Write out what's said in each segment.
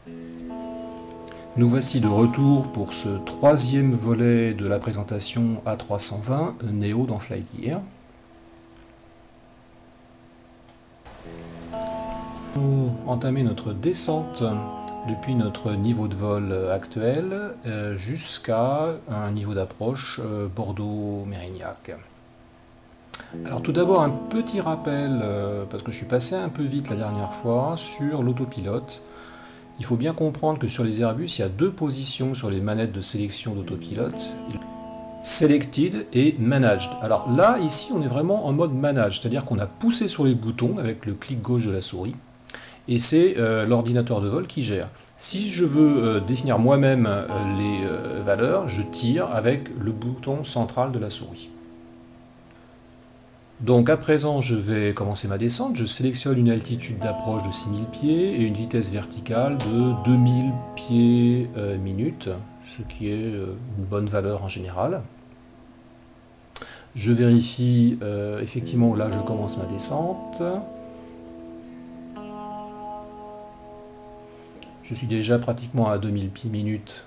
Nous voici de retour pour ce troisième volet de la présentation A320 Neo dans Flightyear. Nous allons entamer notre descente depuis notre niveau de vol actuel jusqu'à un niveau d'approche Bordeaux-Mérignac. Alors tout d'abord un petit rappel, parce que je suis passé un peu vite la dernière fois, sur l'autopilote. Il faut bien comprendre que sur les Airbus, il y a deux positions sur les manettes de sélection d'autopilote. Selected et Managed. Alors là, ici, on est vraiment en mode Managed, c'est-à-dire qu'on a poussé sur les boutons avec le clic gauche de la souris, et c'est l'ordinateur de vol qui gère. Si je veux définir moi-même les valeurs, je tire avec le bouton central de la souris. Donc à présent, je vais commencer ma descente. Je sélectionne une altitude d'approche de 6000 pieds et une vitesse verticale de 2000 pieds minute, ce qui est une bonne valeur en général. Je vérifie effectivement là je commence ma descente. Je suis déjà pratiquement à 2000 pieds minute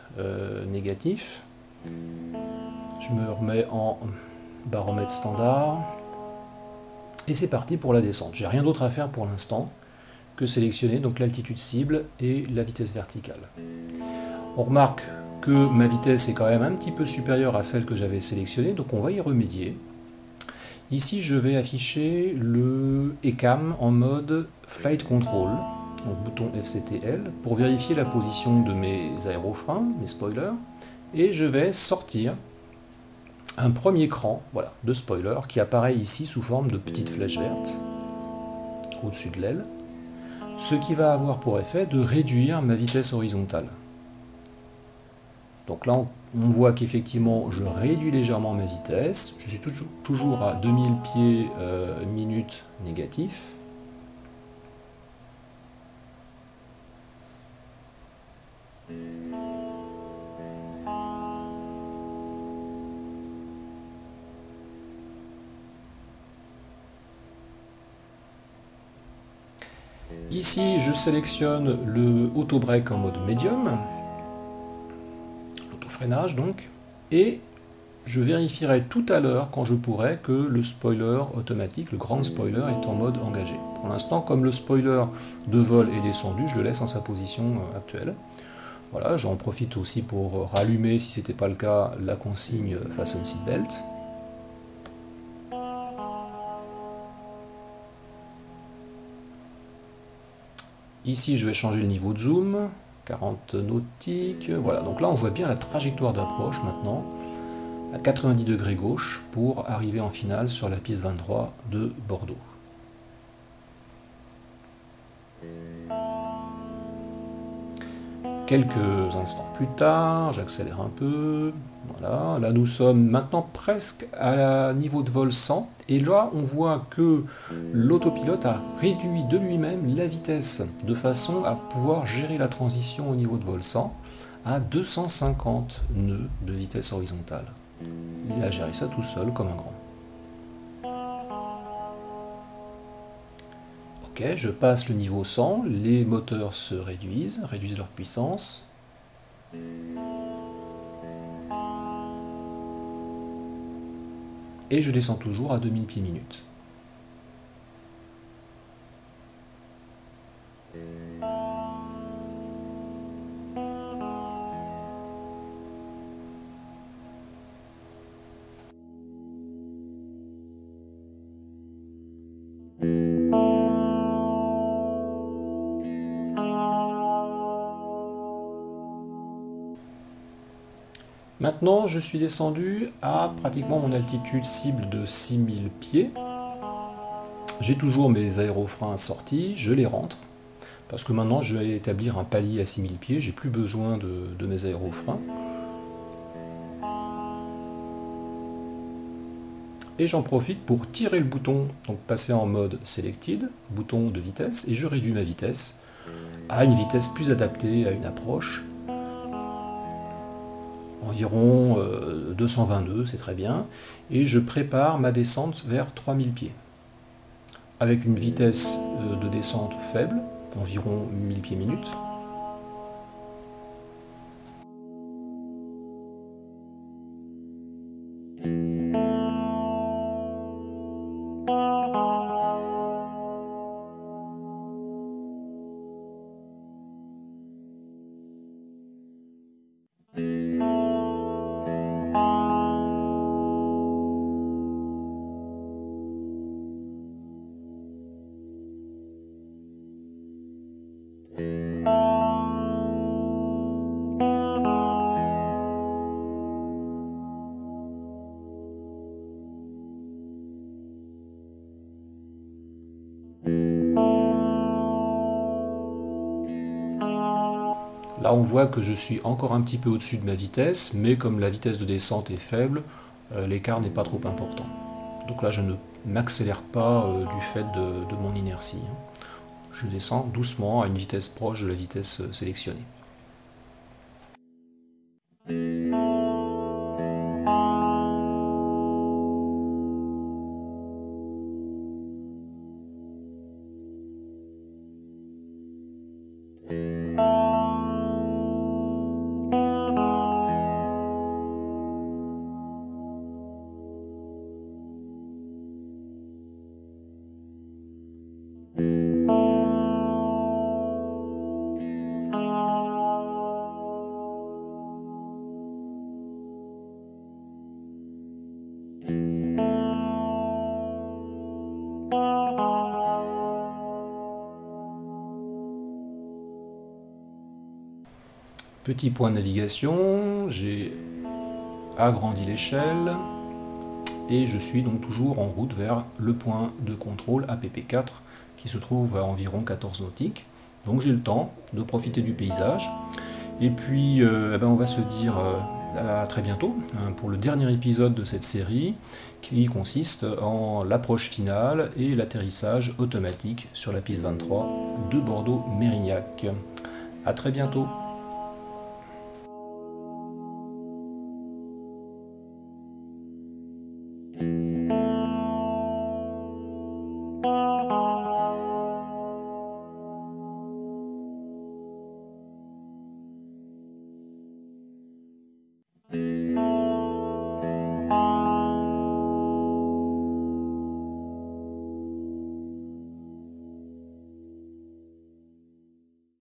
négatif. Je me remets en baromètre standard. Et c'est parti pour la descente. J'ai rien d'autre à faire pour l'instant que sélectionner donc l'altitude cible et la vitesse verticale. On remarque que ma vitesse est quand même un petit peu supérieure à celle que j'avais sélectionnée, donc on va y remédier. Ici, je vais afficher le ECAM en mode Flight Control, donc bouton FCTL, pour vérifier la position de mes aérofreins, mes spoilers, et je vais sortir un premier cran voilà, de spoiler qui apparaît ici sous forme de petite flèche verte au-dessus de l'aile, ce qui va avoir pour effet de réduire ma vitesse horizontale. Donc là on voit qu'effectivement je réduis légèrement ma vitesse, je suis toujours à 2000 pieds minute négatif. Ici, je sélectionne le auto-break en mode médium, l'auto-freinage donc, et je vérifierai tout à l'heure quand je pourrai que le spoiler automatique, le grand spoiler, est en mode engagé. Pour l'instant, comme le spoiler de vol est descendu, je le laisse en sa position actuelle. Voilà, j'en profite aussi pour rallumer, si ce n'était pas le cas, la consigne Fasten Seatbelt. Ici, je vais changer le niveau de zoom, 40 nautiques. Voilà, donc là, on voit bien la trajectoire d'approche maintenant, à 90 degrés gauche, pour arriver en finale sur la piste 23 de Bordeaux. Quelques instants plus tard, j'accélère un peu. Voilà, là nous sommes maintenant presque à niveau de vol 100. Et là, on voit que l'autopilote a réduit de lui-même la vitesse de façon à pouvoir gérer la transition au niveau de vol 100 à 250 nœuds de vitesse horizontale. Il a géré ça tout seul comme un grand. Ok, je passe le niveau 100, les moteurs se réduisent leur puissance. Et je descends toujours à 2000 pieds minute. Maintenant, je suis descendu à pratiquement mon altitude cible de 6000 pieds. J'ai toujours mes aérofreins sortis, je les rentre, parce que maintenant je vais établir un palier à 6000 pieds, j'ai plus besoin de mes aérofreins. Et j'en profite pour tirer le bouton, donc passer en mode Selected, bouton de vitesse, et je réduis ma vitesse à une vitesse plus adaptée à une approche. Environ 222, c'est très bien, et je prépare ma descente vers 3000 pieds. Avec une vitesse de descente faible, environ 1000 pieds minute. Là on voit que je suis encore un petit peu au-dessus de ma vitesse, mais comme la vitesse de descente est faible, l'écart n'est pas trop important. Donc là je ne m'accélère pas du fait de mon inertie. Je descends doucement à une vitesse proche de la vitesse sélectionnée. Petit point de navigation, j'ai agrandi l'échelle et je suis donc toujours en route vers le point de contrôle APP4 qui se trouve à environ 14 nautiques. Donc j'ai le temps de profiter du paysage. Et puis on va se dire à très bientôt pour le dernier épisode de cette série qui consiste en l'approche finale et l'atterrissage automatique sur la piste 23 de Bordeaux-Mérignac. A très bientôt.